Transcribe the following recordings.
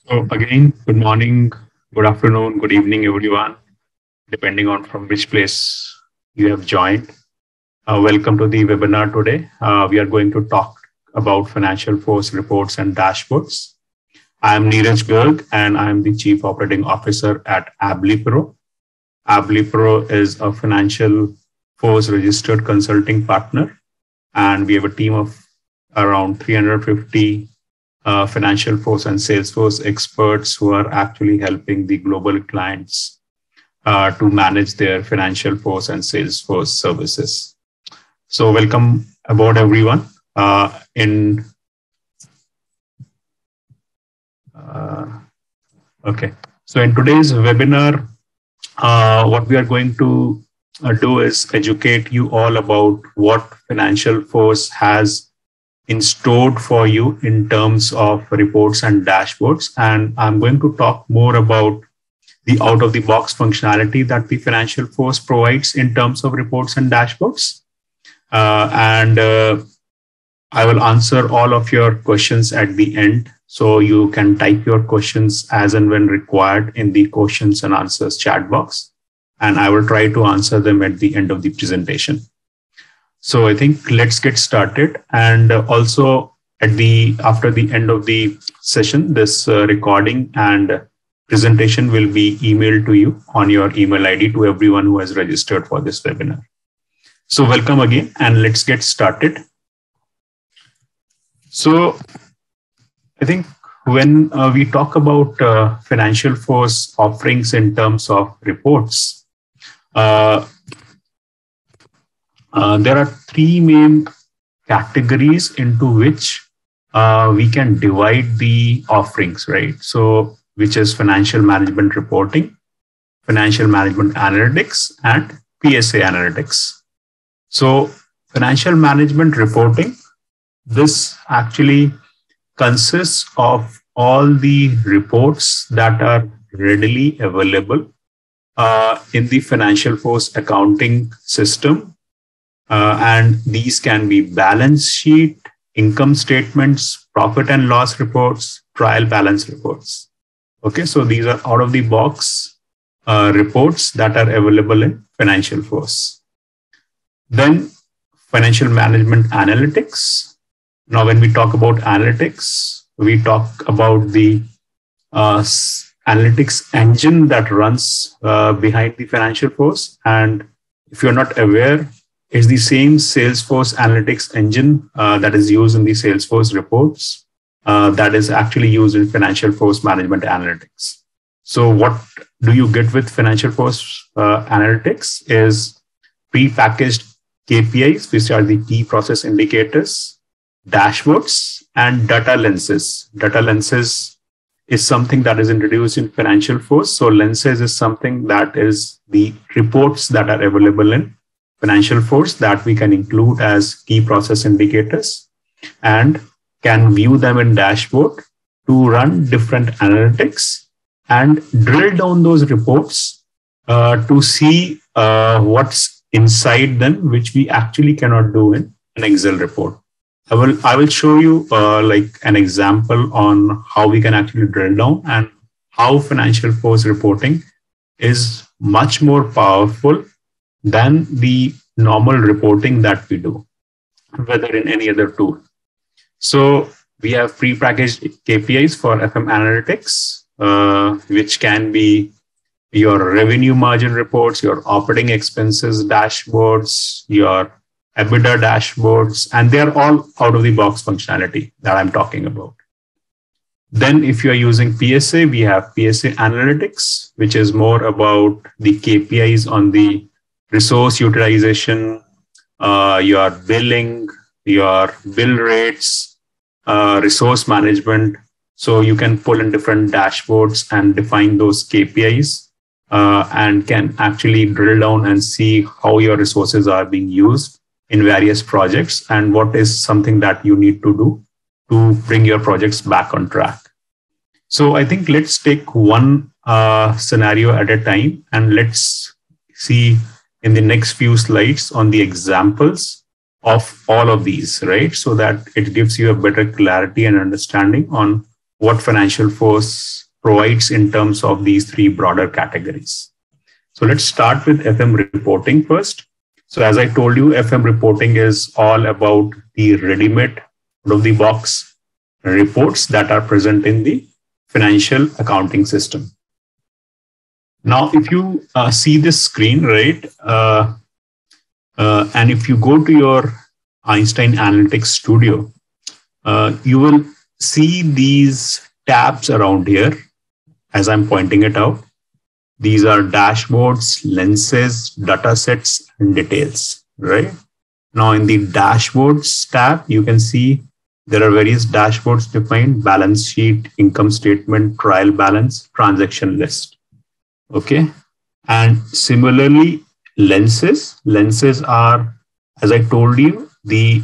So again, good morning, good afternoon, good evening, everyone, depending on from which place you have joined. Welcome to the webinar today. We are going to talk about financial force reports and dashboards. I am Neeraj Garg, and I am the Chief Operating Officer at AblyPro. AblyPro is a financial force registered consulting partner, and we have a team of around 350 financial force and Salesforce experts who are actually helping the global clients to manage their financial force and Salesforce services. So welcome aboard everyone. In Okay, so in today's webinar, what we are going to do is educate you all about what Financial Force has in stored for you in terms of reports and dashboards. And I'm going to talk more about the out-of-the-box functionality that the Financial Force provides in terms of reports and dashboards. And I will answer all of your questions at the end. So you can type your questions as and when required in the questions and answers chat box. And I will try to answer them at the end of the presentation. So I think let's get started. And also after the end of the session, this recording and presentation will be emailed to you on your email ID to everyone who has registered for this webinar. So welcome again, and let's get started. So I think when we talk about Financial Force offerings in terms of reports, there are three main categories into which we can divide the offerings, right? So, which is financial management reporting, financial management analytics, and PSA analytics. So, financial management reporting, this actually consists of all the reports that are readily available in the Financial Force accounting system. And these can be balance sheet, income statements, profit and loss reports, trial balance reports. Okay, so these are out of the box reports that are available in Financial Force. Then financial management analytics. Now, when we talk about analytics, we talk about the analytics engine that runs behind the Financial Force. And if you're not aware, it's the same Salesforce analytics engine that is used in the Salesforce reports that is actually used in Financial Force management analytics. So what do you get with Financial Force analytics is pre-packaged KPIs, which are the key process indicators, dashboards, and data lenses. Data lenses is something that is introduced in Financial Force. So lenses is something that is the reports that are available in Financial Force that we can include as key process indicators and can view them in dashboard to run different analytics and drill down those reports to see what's inside them, which we actually cannot do in an Excel report. I will show you like an example on how we can actually drill down and how Financial Force reporting is much more powerful than the normal reporting that we do, whether in any other tool. So we have pre-packaged KPIs for FM analytics, which can be your revenue margin reports, your operating expenses dashboards, your EBITDA dashboards, and they're all out of the box functionality that I'm talking about. Then if you're using PSA, we have PSA Analytics, which is more about the KPIs on the resource utilization, your billing, your bill rates, resource management. So you can pull in different dashboards and define those KPIs and can actually drill down and see how your resources are being used in various projects and what is something that you need to do to bring your projects back on track. So I think let's take one scenario at a time and let's see in the next few slides on the examples of all of these, right? So that it gives you a better clarity and understanding on what FinancialForce provides in terms of these three broader categories. So let's start with FM reporting first. So as I told you, FM reporting is all about the ready-made out-of-the-box reports that are present in the financial accounting system. Now, if you see this screen, right, and if you go to your Einstein Analytics Studio, you will see these tabs around here as I'm pointing it out. These are dashboards, lenses, data sets, and details, right? Now in the dashboards tab, you can see there are various dashboards defined: balance sheet, income statement, trial balance, transaction list. Okay. And similarly, lenses are, as I told you, the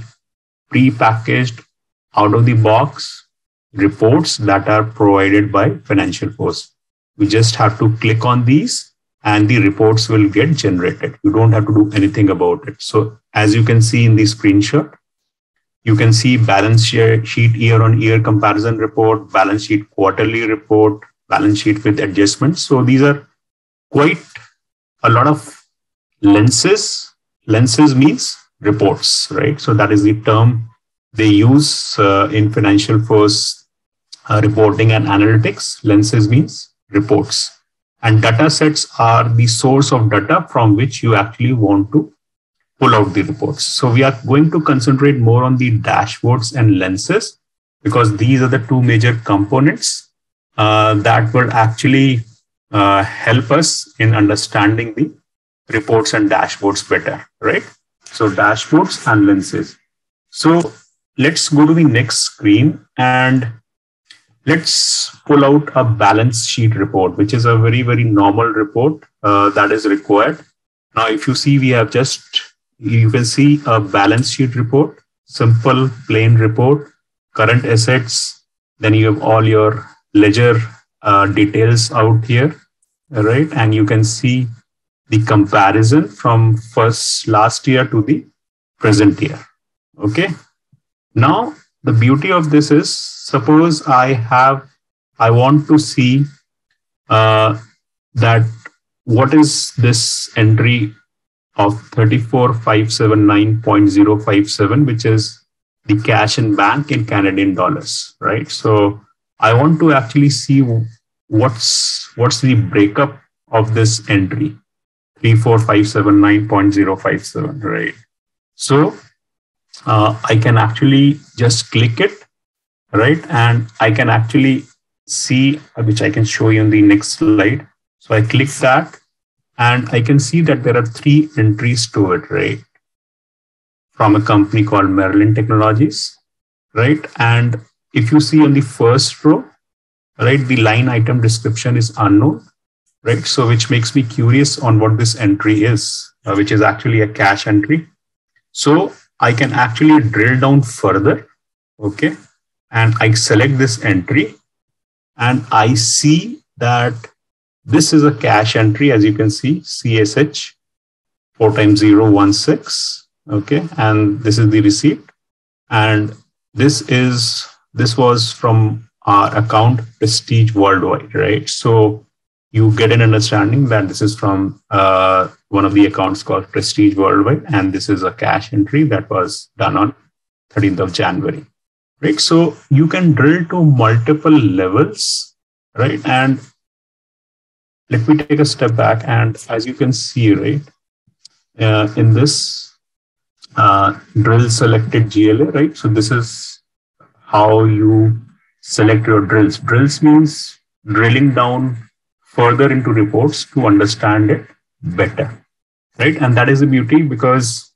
pre-packaged out of the box reports that are provided by FinancialForce. We just have to click on these and the reports will get generated. You don't have to do anything about it. So as you can see in the screenshot, you can see balance sheet year-on-year comparison report, balance sheet quarterly report, balance sheet with adjustments. So these are quite a lot of lenses. Lenses means reports, right? So that is the term they use in FinancialForce reporting and analytics. Lenses means reports. And data sets are the source of data from which you actually want to pull out the reports. So we are going to concentrate more on the dashboards and lenses because these are the two major components that will actually help us in understanding the reports and dashboards better, right? So dashboards and lenses. So let's go to the next screen and let's pull out a balance sheet report, which is a very, very normal report that is required. Now, if you see, we have you can see a balance sheet report, simple, plain report, current assets. Then you have all your ledger details out here, right? And you can see the comparison from last year to the present year. Okay. Now, the beauty of this is, suppose I want to see that what is this entry of 34,579.057, which is the cash in bank in Canadian dollars, right? So I want to actually see what's the breakup of this entry, 34,579.057, right? So I can actually just click it, right? And I can actually see, which I can show you in the next slide. So I click that and I can see that there are 3 entries to it, right? From a company called Merlin Technologies, right? And if you see on the first row, right, the line item description is unknown, right? So which makes me curious on what this entry is, which is actually a cash entry. So I can actually drill down further, okay? And I select this entry and I see that this is a cash entry, as you can see, CSH 4x016, okay? And this is the receipt. And this was from our account Prestige Worldwide, right? So you get an understanding that this is from one of the accounts called Prestige Worldwide, and this is a cash entry that was done on 13th of January, right? So you can drill to multiple levels, right? And let me take a step back, and as you can see, right, in this drill selected GLA, right? So this is how you select your drills. Drills means drilling down further into reports to understand it better, right? And that is the beauty, because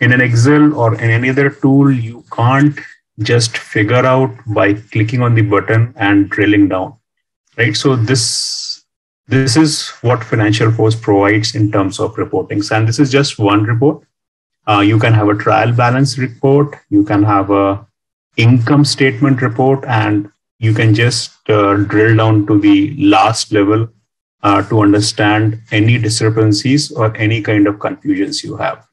in an Excel or in any other tool, you can't just figure out by clicking on the button and drilling down, right? So this is what FinancialForce provides in terms of reporting. And this is just one report. You can have a trial balance report, you can have a income statement report, and you can just drill down to the last level to understand any discrepancies or any kind of confusions you have.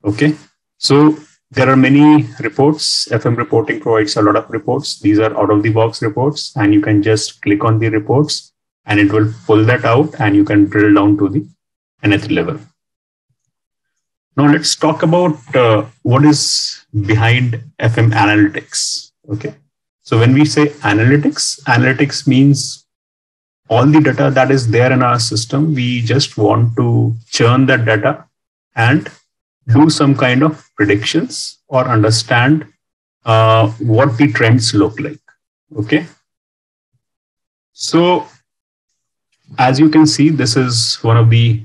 Okay, so There are many reports. FM reporting provides a lot of reports. These are out of the box reports, and you can just click on the reports and it will pull that out and you can drill down to the nth level. Now let's talk about what is behind FM analytics. Okay. So when we say analytics, analytics means all the data that is there in our system, we just want to churn that data and do some kind of predictions or understand what the trends look like. Okay. So as you can see, this is one of the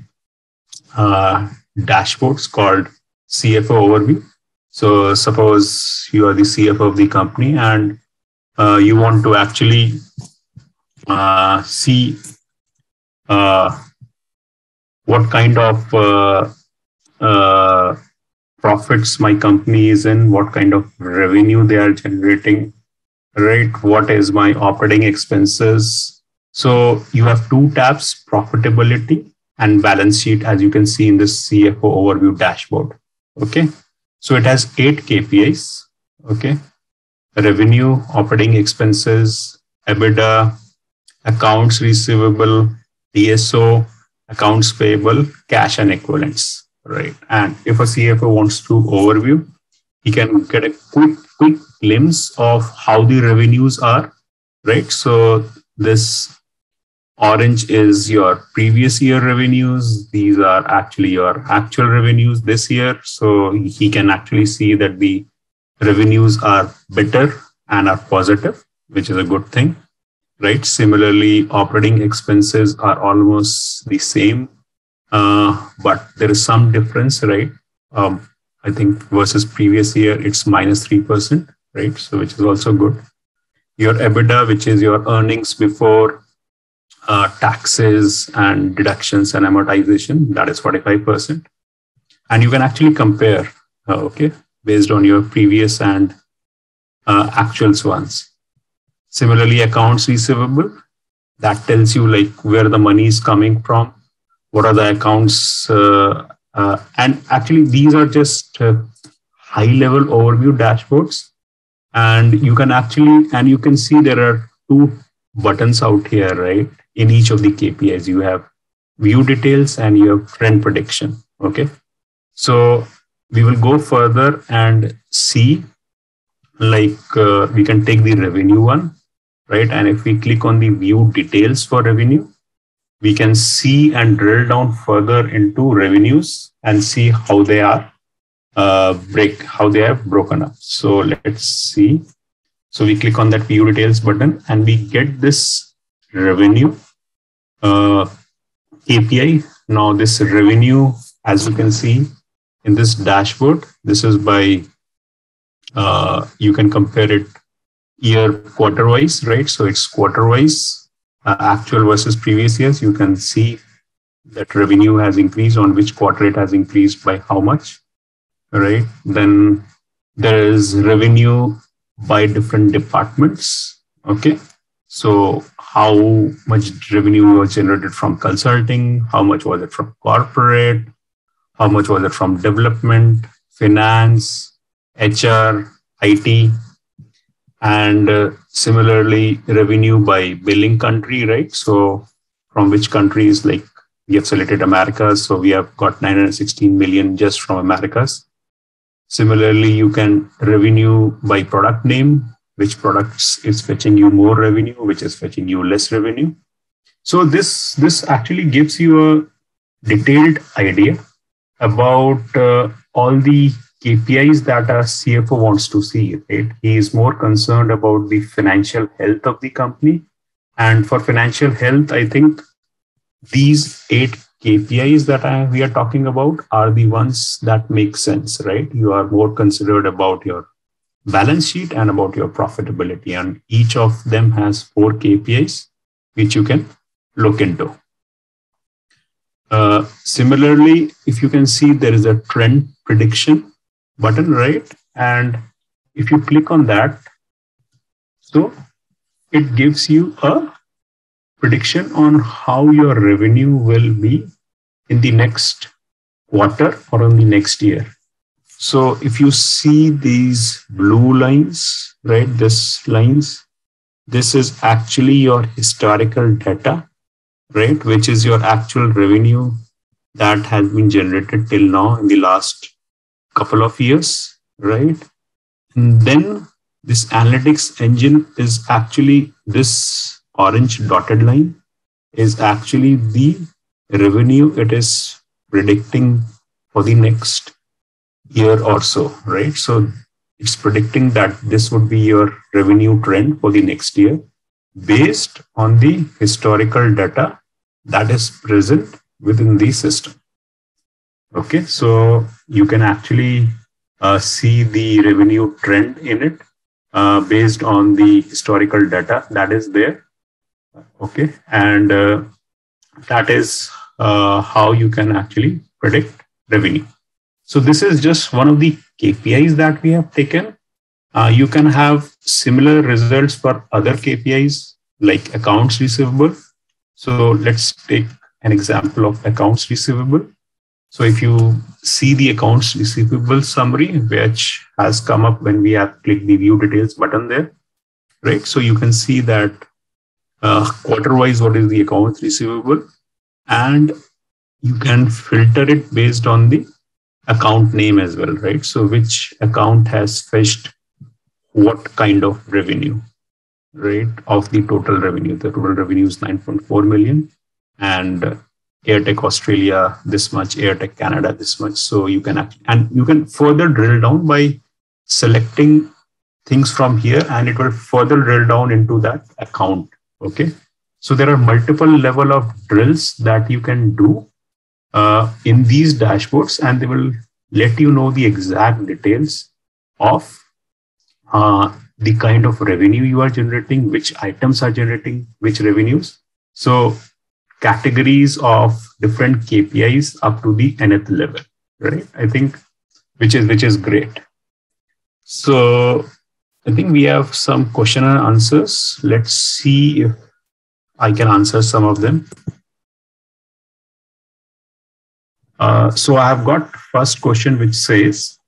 dashboards called CFO overview. So suppose you are the CFO of the company and you want to actually see what kind of profits my company is in, what kind of revenue they are generating, right? What is my operating expenses? So you have two tabs, profitability and balance sheet, as you can see in this CFO overview dashboard. Okay. So it has 8 KPIs. Okay. Revenue, operating expenses, EBITDA, accounts receivable, DSO, accounts payable, cash and equivalents, right? And if a CFO wants to overview, he can get a quick glimpse of how the revenues are, right? So this orange is your previous year revenues. These are actually your actual revenues this year. So he can actually see that the revenues are better and are positive, which is a good thing, right? Similarly, operating expenses are almost the same, but there is some difference, right? I think versus previous year, it's minus 3%, right? So which is also good. Your EBITDA, which is your earnings before taxes and deductions and amortization, that is 45%. And you can actually compare, okay, based on your previous and actuals ones. Similarly, accounts receivable, that tells you like where the money is coming from, what are the accounts, and actually these are just high level overview dashboards. And you can actually, and you can see there are 2 buttons out here, right? In each of the KPIs, you have view details and you have trend prediction. Okay. So we will go further and see, like we can take the revenue one, right? And if we click on the view details for revenue, we can see and drill down further into revenues and see how they are how they have broken up. So let's see. So we click on that view details button and we get this revenue KPI. Now this revenue, as you can see in this dashboard, this is by, you can compare it year quarter wise, right? So it's quarter wise, actual versus previous years. You can see that revenue has increased, on which quarter it has increased by how much, right? Then there is revenue by different departments. Okay. So how much revenue was generated from consulting? How much was it from corporate? How much was it from development, finance, HR, IT? And similarly, revenue by billing country, right? So from which countries, like we have selected Americas. So we have got 916 million just from Americas. Similarly, you can revenue by product name, which products is fetching you more revenue, which is fetching you less revenue. So this actually gives you a detailed idea about all the KPIs that a CFO wants to see, right? He is more concerned about the financial health of the company. And for financial health, I think these 8 KPIs that we are talking about are the ones that make sense, right? You are more considered about your balance sheet and about your profitability. And each of them has 4 KPIs, which you can look into. Similarly, if you can see, there is a trend prediction button, right? And if you click on that, so it gives you a prediction on how your revenue will be in the next quarter or in the next year. So if you see these blue lines, right, this is actually your historical data, right, which is your actual revenue that has been generated till now in the last couple of years, right? And then this analytics engine is actually this orange dotted line is actually the revenue it is predicting for the next year or so, right? So it's predicting that this would be your revenue trend for the next year based on the historical data that is present within the system. Okay, so you can actually see the revenue trend in it based on the historical data that is there. Okay, and that is how you can actually predict revenue. So this is just one of the KPIs that we have taken. You can have similar results for other KPIs like accounts receivable. So let's take an example of accounts receivable. So if you see the accounts receivable summary, which has come up when we have clicked the view details button there, right? So you can see that quarter-wise, what is the accounts receivable, and you can filter it based on the account name as well, right? So which account has fetched what kind of revenue, right? Of the total revenue. The total revenue is 9.4 million, and Airtech Australia this much, Airtech Canada this much. So you can you can further drill down by selecting things from here, and it will further drill down into that account. Okay, so there are multiple level of drills that you can do in these dashboards, and they will let you know the exact details of the kind of revenue you are generating, which items are generating which revenues. So categories of different KPIs up to the nth level, right? I think which is great. So I think we have some question and answers. Let's see if I can answer some of them. So I have got first question which says,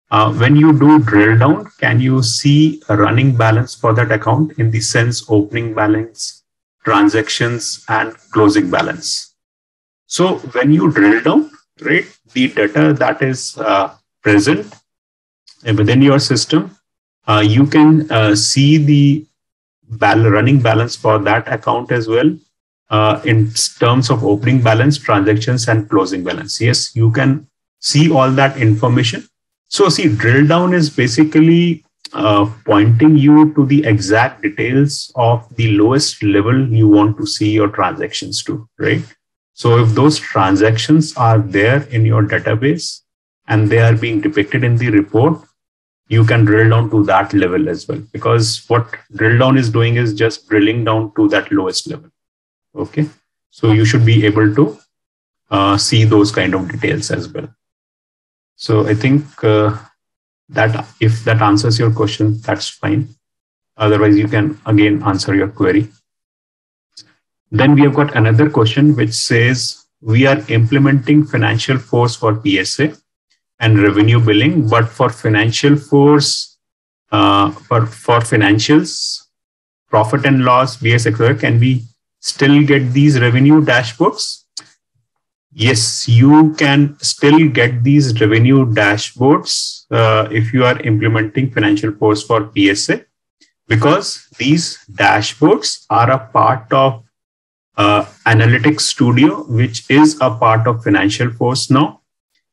when you do drill down, can you see a running balance for that account in the sense opening balance, transactions, and closing balance? So when you drill down, right, the data that is present within your system, you can see the running balance for that account as well in terms of opening balance, transactions, and closing balance. Yes, you can see all that information. So see, drill down is basically pointing you to the exact details of the lowest level you want to see your transactions to, right? So if those transactions are there in your database and they are being depicted in the report, you can drill down to that level as well, because what drill down is doing is just drilling down to that lowest level. Okay, so you should be able to see those kind of details as well. So I think that if that answers your question, that's fine. Otherwise, you can again answer your query. Then we have got another question which says, we are implementing FinancialForce for PSA and revenue billing, but for FinancialForce, for financials, profit and loss, BS, etc., can we still get these revenue dashboards? Yes, you can still get these revenue dashboards if you are implementing FinancialForce for PSA, because these dashboards are a part of Analytics Studio, which is a part of FinancialForce now.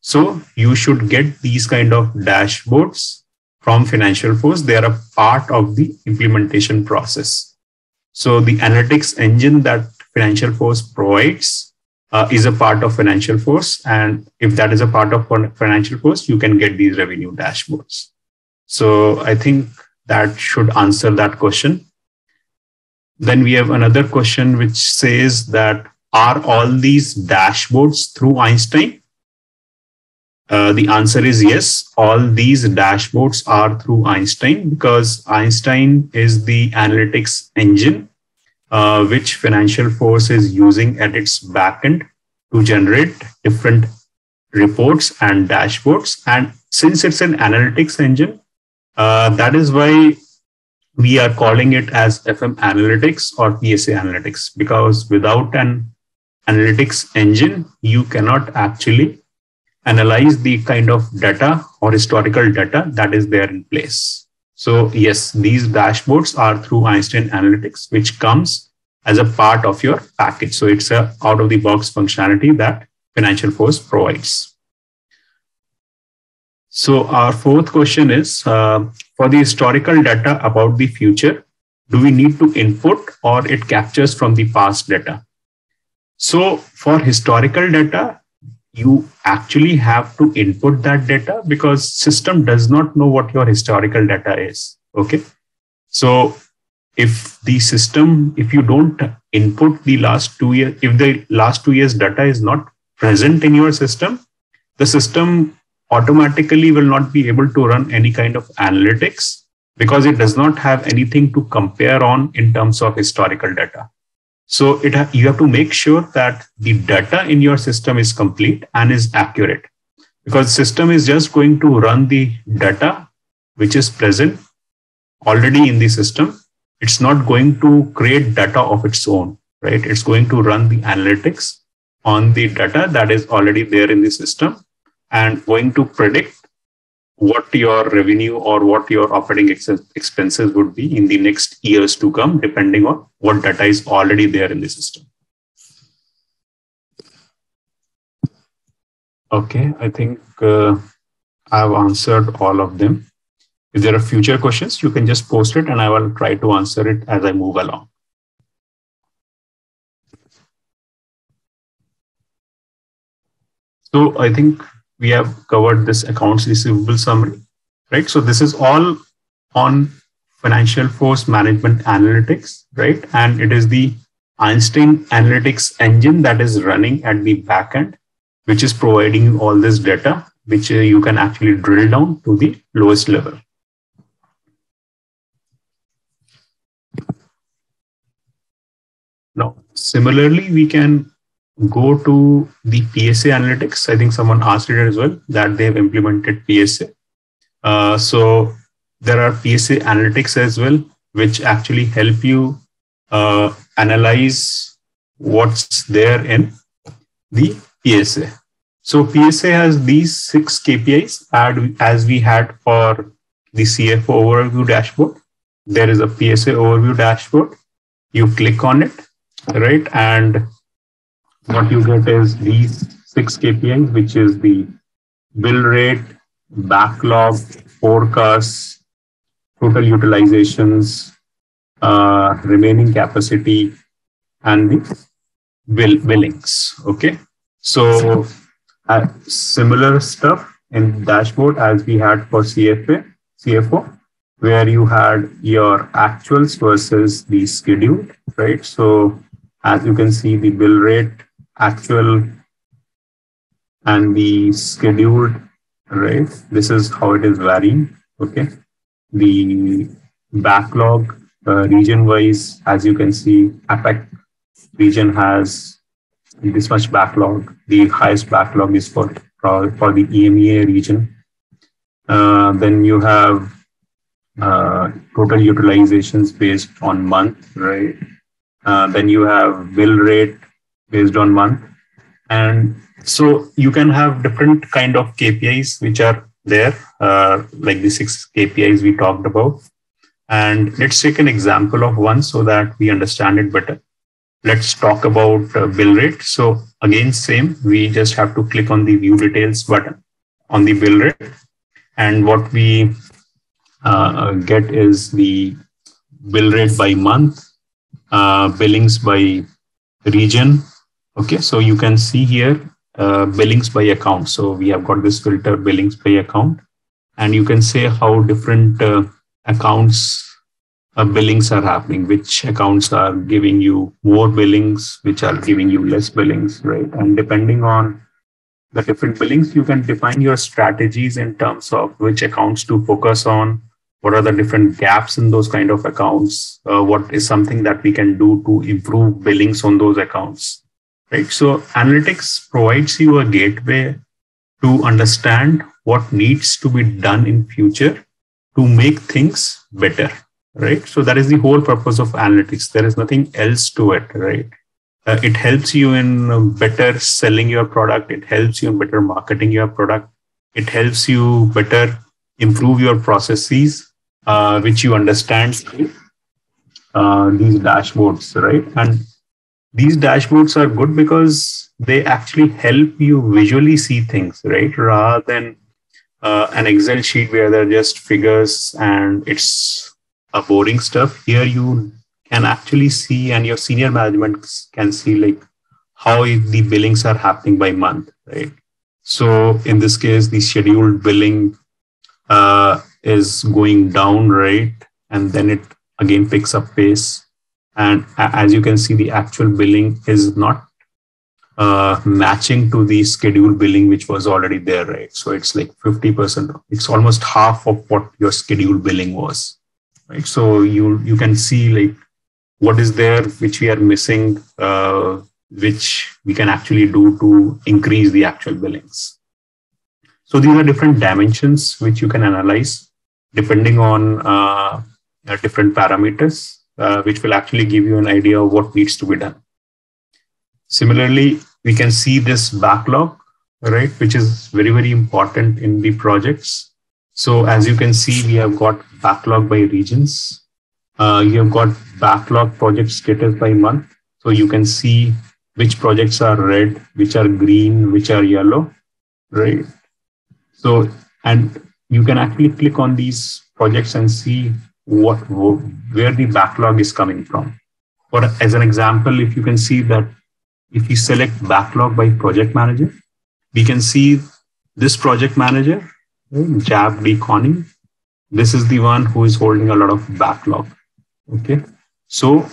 So you should get these kind of dashboards from FinancialForce. They are a part of the implementation process. So the analytics engine that FinancialForce provides is a part of FinancialForce. And if that is a part of FinancialForce, you can get these revenue dashboards. So I think that should answer that question. Then we have another question which says that, are all these dashboards through Einstein? The answer is yes, all these dashboards are through Einstein, because Einstein is the analytics engine which FinancialForce is using at its backend to generate different reports and dashboards. And since it's an analytics engine, that is why we are calling it as FM Analytics or PSA Analytics, because without an analytics engine, you cannot actually analyze the kind of data or historical data that is there in place. So yes, these dashboards are through Einstein Analytics, which comes as a part of your package. So it's a out-of-the-box functionality that FinancialForce provides. So our fourth question is, for the historical data about the future, do we need to input or it captures from the past data? So for historical data, you actually have to input that data because system does not know what your historical data is. Okay. So if you don't input the last 2 years, if the last 2 years data is not present in your system, the system automatically will not be able to run any kind of analytics because it does not have anything to compare on in terms of historical data. So you have to make sure that the data in your system is complete and is accurate, because system is just going to run the data which is present already in the system. It's not going to create data of its own, right? It's going to run the analytics on the data that is already there in the system and going to predict what your revenue or what your operating expenses would be in the next years to come, depending on what data is already there in the system. Okay, I think I've answered all of them. If there are future questions, you can just post it and I will try to answer it as I move along. So I think we have covered this accounts receivable summary, right? So this is all on FinancialForce Management Analytics, right? And it is the Einstein Analytics engine that is running at the back end, which is providing you all this data, which you can actually drill down to the lowest level. Now, similarly, we can go to the PSA Analytics. I think someone asked it as well, that they have implemented PSA. So there are PSA Analytics as well, which actually help you analyze what's there in the PSA. So PSA has these 6 KPIs as we had for the CFO overview dashboard. There is a PSA overview dashboard. You click on it, right? And what you get is these 6 KPIs, which is the bill rate, backlog, forecasts, total utilizations, remaining capacity, and the billings. Okay. So similar stuff in dashboard as we had for CFO, where you had your actuals versus the scheduled, right? So as you can see, the bill rate, actual, and the scheduled, right? This is how it is varying. Okay. The backlog region wise, as you can see, APAC region has this much backlog. The highest backlog is for the EMEA region. Then you have total utilizations based on month, right? Then you have bill rate based on month. And so you can have different kind of KPIs which are there, like the 6 KPIs we talked about. And let's take an example of one so that we understand it better. Let's talk about bill rate. So again, same, we just have to click on the view details button on the bill rate. And what we get is the bill rate by month, billings by region. Okay, so you can see here billings by account. So we have got this filter billings by account, and you can say how different accounts billings are happening, which accounts are giving you more billings, which are giving you less billings, right? And depending on the different billings, you can define your strategies in terms of which accounts to focus on, what are the different gaps in those kind of accounts, what is something that we can do to improve billings on those accounts, right? So analytics provides you a gateway to understand what needs to be done in future to make things better, right? So that is the whole purpose of analytics. There is nothing else to it, right? It helps you in better selling your product. It helps you in better marketing your product. It helps you better improve your processes, which you understand through these dashboards, right? And these dashboards are good because they actually help you visually see things, right? Rather than an Excel sheet where they're just figures and it's a boring stuff. Here you can actually see, and your senior management can see like how the billings are happening by month, right? So in this case, the scheduled billing is going down, right? And then it again picks up pace. And as you can see, the actual billing is not matching to the scheduled billing, which was already there, right? So it's like 50%. It's almost half of what your scheduled billing was, right? So you can see like what is there, which we are missing, which we can actually do to increase the actual billings. So these are different dimensions which you can analyze depending on different parameters, which will actually give you an idea of what needs to be done. Similarly, we can see this backlog, right, which is very, very important in the projects. So as you can see, we have got backlog by regions. You have got backlog project status by month. So you can see which projects are red, which are green, which are yellow, right? So, and you can actually click on these projects and see where the backlog is coming from. Or as an example, if you can see that if we select backlog by project manager, we can see this project manager, Jab D. Conning. This is the one who is holding a lot of backlog. Okay. So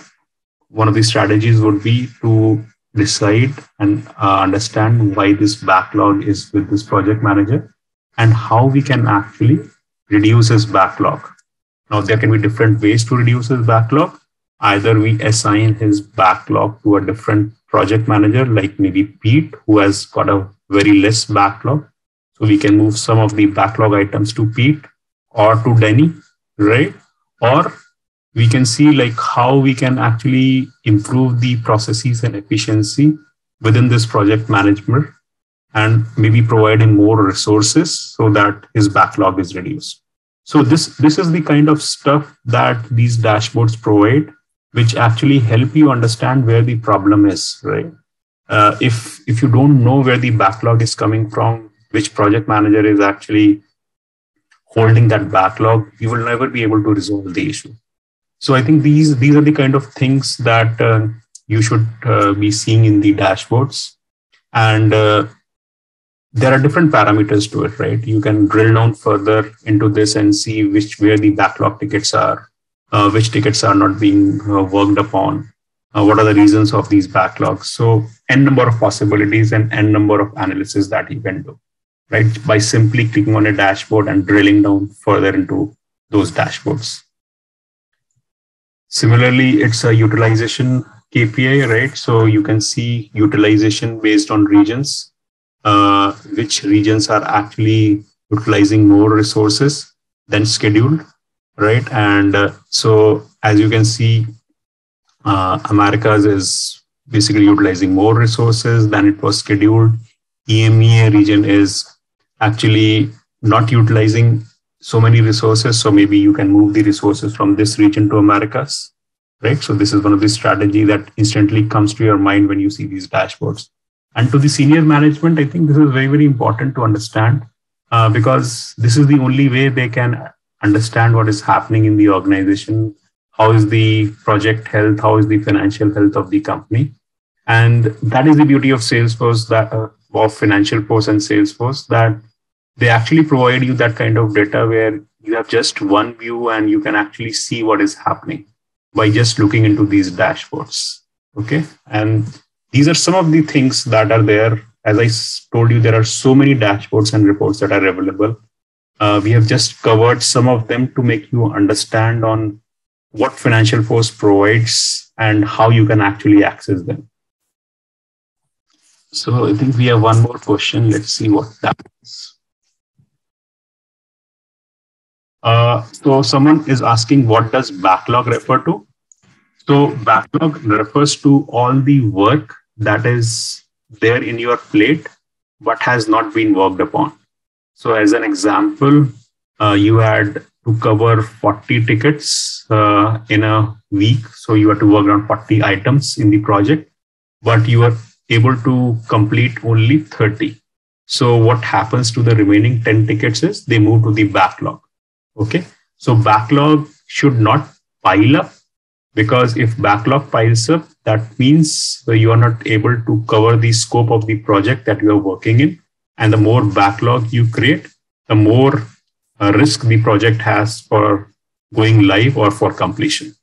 one of the strategies would be to decide and understand why this backlog is with this project manager and how we can actually reduce his backlog. Now, there can be different ways to reduce his backlog. Either we assign his backlog to a different project manager, like maybe Pete, who has got a very less backlog. So we can move some of the backlog items to Pete or to Denny, right? Or we can see like how we can actually improve the processes and efficiency within this project management and maybe provide him more resources so that his backlog is reduced. So this is the kind of stuff that these dashboards provide, which actually help you understand where the problem is, right? If you don't know where the backlog is coming from, which project manager is actually holding that backlog, you will never be able to resolve the issue. So I think these are the kind of things that you should be seeing in the dashboards. And there are different parameters to it, right? You can drill down further into this and see where the backlog tickets are, which tickets are not being worked upon, what are the reasons of these backlogs. So n number of possibilities and n number of analysis that you can do, right? By simply clicking on a dashboard and drilling down further into those dashboards. Similarly, it's a utilization KPI, right? So you can see utilization based on regions, which regions are actually utilizing more resources than scheduled, right? And so as you can see, Americas is basically utilizing more resources than it was scheduled. EMEA region is actually not utilizing so many resources. So maybe you can move the resources from this region to Americas, right? So this is one of the strategy that instantly comes to your mind when you see these dashboards. And to the senior management, I think this is very, very important to understand because this is the only way they can understand what is happening in the organization. How is the project health? How is the financial health of the company? And that is the beauty of Salesforce, that of FinancialForce and Salesforce, that they actually provide you that kind of data where you have just one view and you can actually see what is happening by just looking into these dashboards. Okay. And these are some of the things that are there. As I told you, there are so many dashboards and reports that are available. We have just covered some of them to make you understand on what FinancialForce provides and how you can actually access them. So I think we have one more question. Let's see what that is. So someone is asking, what does backlog refer to? So backlog refers to all the work that is there in your plate, but has not been worked upon. So as an example, you had to cover 40 tickets in a week. So you had to work on 40 items in the project, but you are able to complete only 30. So what happens to the remaining 10 tickets is they move to the backlog. Okay. So backlog should not pile up, because if backlog piles up, that means you are not able to cover the scope of the project that you are working in. And the more backlog you create, the more risk the project has for going live or for completion.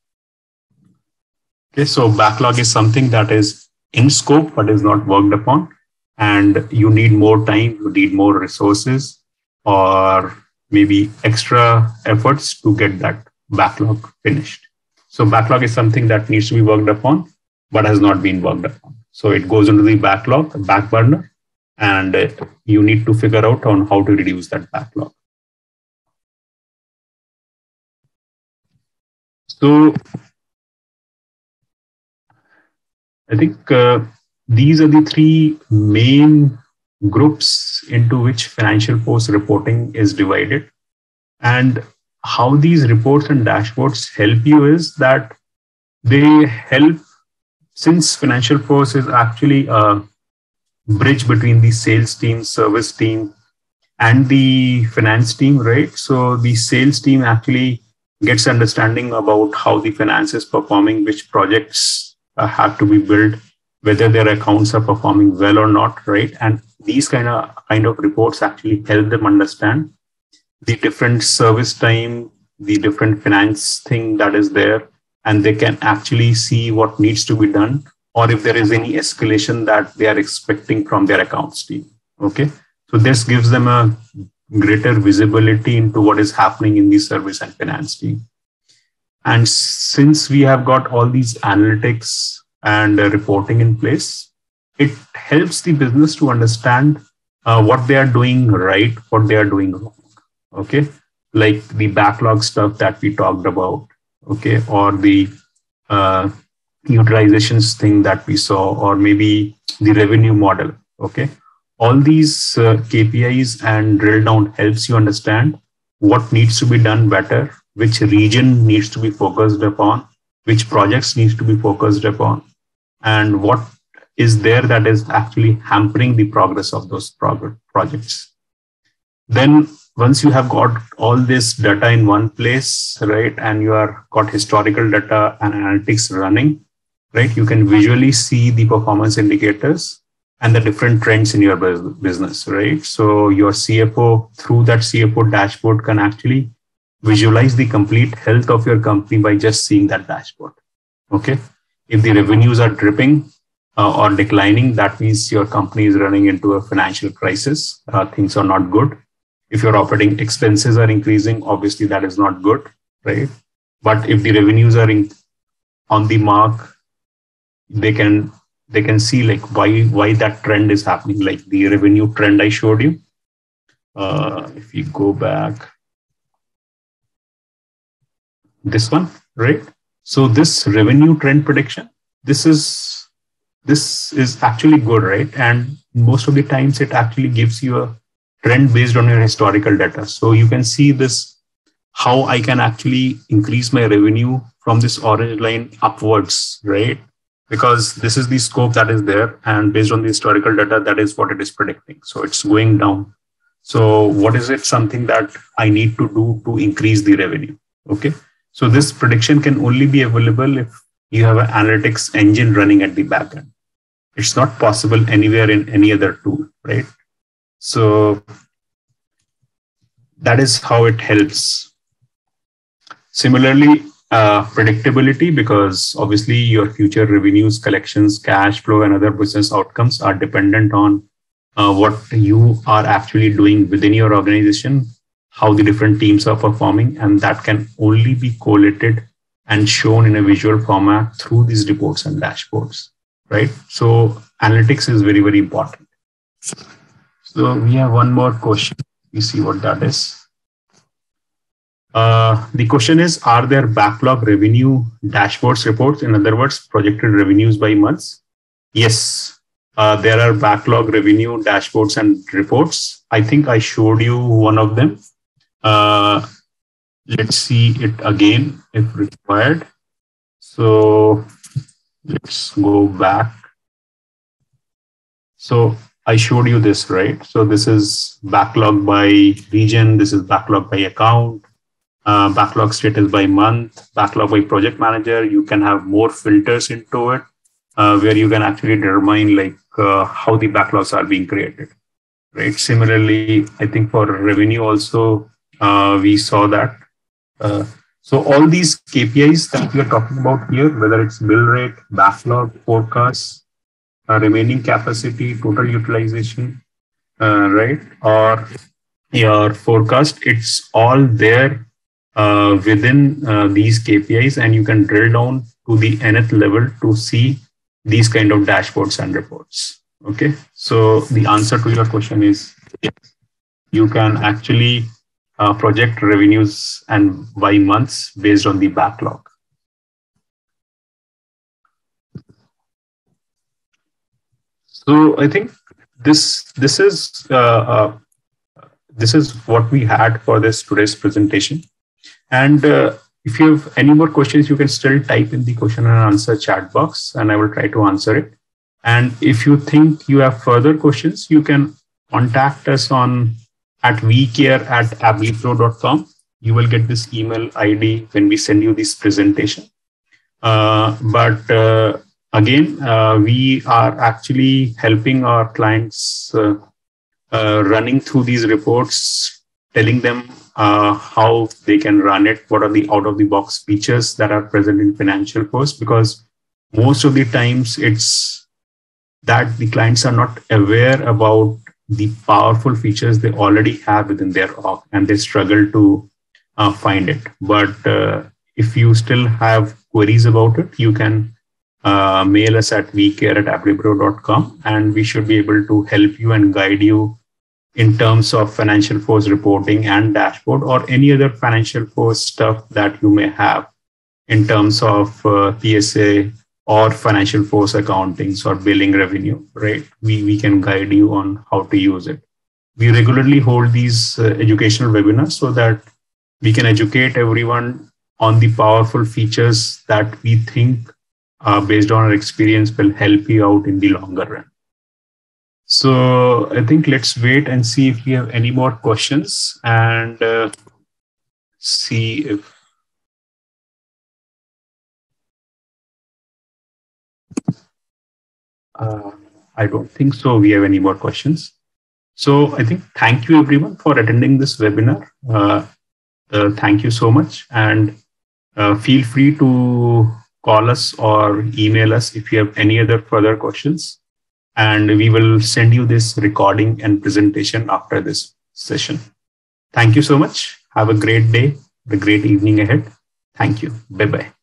Okay, so backlog is something that is in scope but is not worked upon, and you need more time, you need more resources, or maybe extra efforts to get that backlog finished. So backlog is something that needs to be worked upon but has not been worked upon. So it goes into the backlog, the back burner, and you need to figure out on how to reduce that backlog. So I think these are the three main groups into which FinancialForce reporting is divided. And how these reports and dashboards help you is that they help, since FinancialForce is actually a bridge between the sales team, service team, and the finance team, right? So the sales team actually gets understanding about how the finance is performing, which projects have to be built, whether their accounts are performing well or not, right? And these kind of reports actually help them understand the different service time, the different finance thing that is there, and they can actually see what needs to be done, or if there is any escalation that they are expecting from their accounts team. Okay, so this gives them a greater visibility into what is happening in the service and finance team. And since we have got all these analytics and reporting in place, it helps the business to understand what they are doing right, what they are doing wrong. Okay, like the backlog stuff that we talked about. Okay, or the utilizations thing that we saw, or maybe the revenue model. Okay, all these KPIs and drill down helps you understand what needs to be done better, which region needs to be focused upon, which projects needs to be focused upon, and what is there that is actually hampering the progress of those projects. Then once you have got all this data in one place, right, and you are got historical data and analytics running, right, you can visually see the performance indicators and the different trends in your business, right? So your CFO, through that CFO dashboard, can actually visualize the complete health of your company by just seeing that dashboard. Okay, if the revenues are dripping or declining, that means your company is running into a financial crisis. Things are not good. If your operating expenses are increasing, obviously that is not good, right? But if the revenues are on the mark, they can see like why that trend is happening, like the revenue trend I showed you. If you go back, this one, right? So this revenue trend prediction, this is actually good, right? And most of the times it actually gives you a trend based on your historical data. So you can see this, how I can actually increase my revenue from this orange line upwards, right? Because this is the scope that is there, and based on the historical data, that is what it is predicting. So it's going down. So what is it, something that I need to do to increase the revenue? Okay. So this prediction can only be available if you have an analytics engine running at the back end. It's not possible anywhere in any other tool, right? So that is how it helps. Similarly, predictability, because obviously your future revenues, collections, cash flow, and other business outcomes are dependent on what you are actually doing within your organization, how the different teams are performing, and that can only be collated and shown in a visual format through these reports and dashboards, right? So analytics is very, very important. So we have one more question. We see what that is. The question is, are there backlog revenue dashboards reports? In other words, projected revenues by months? Yes, there are backlog revenue dashboards and reports. I think I showed you one of them. Let's see it again if required. So let's go back. So I showed you this, right? So this is backlog by region. This is backlog by account, backlog status by month, backlog by project manager. You can have more filters into it where you can actually determine like how the backlogs are being created, right? Similarly, I think for revenue also, we saw that. So all these KPIs that we are talking about here, whether it's bill rate, backlog, forecast, remaining capacity, total utilization, right, or your forecast, it's all there within these KPIs, and you can drill down to the nth level to see these kind of dashboards and reports. Okay, so the answer to your question is yes, you can actually project revenues and by months based on the backlog. So I think this is what we had for this today's presentation. And if you have any more questions, you can still type in the question and answer chat box, and I will try to answer it. And if you think you have further questions, you can contact us at vcare@ablypro.com. You will get this email ID when we send you this presentation. Again, we are actually helping our clients running through these reports, telling them how they can run it, what are the out-of-the-box features that are present in FinancialForce, because most of the times it's that the clients are not aware about the powerful features they already have within their org, and they struggle to find it. But if you still have queries about it, you can mail us at vcare@ablypro.com, and we should be able to help you and guide you in terms of FinancialForce reporting and dashboard, or any other FinancialForce stuff that you may have in terms of PSA or FinancialForce accountings or billing revenue, right? We can guide you on how to use it. We regularly hold these educational webinars so that we can educate everyone on the powerful features that we think, based on our experience, will help you out in the longer run. So I think let's wait and see if we have any more questions, and see if I don't think so we have any more questions. So I think thank you everyone for attending this webinar. Thank you so much, and feel free to call us or email us if you have any other further questions, and we will send you this recording and presentation after this session. Thank you so much. Have a great day, a great evening ahead. Thank you. Bye-bye.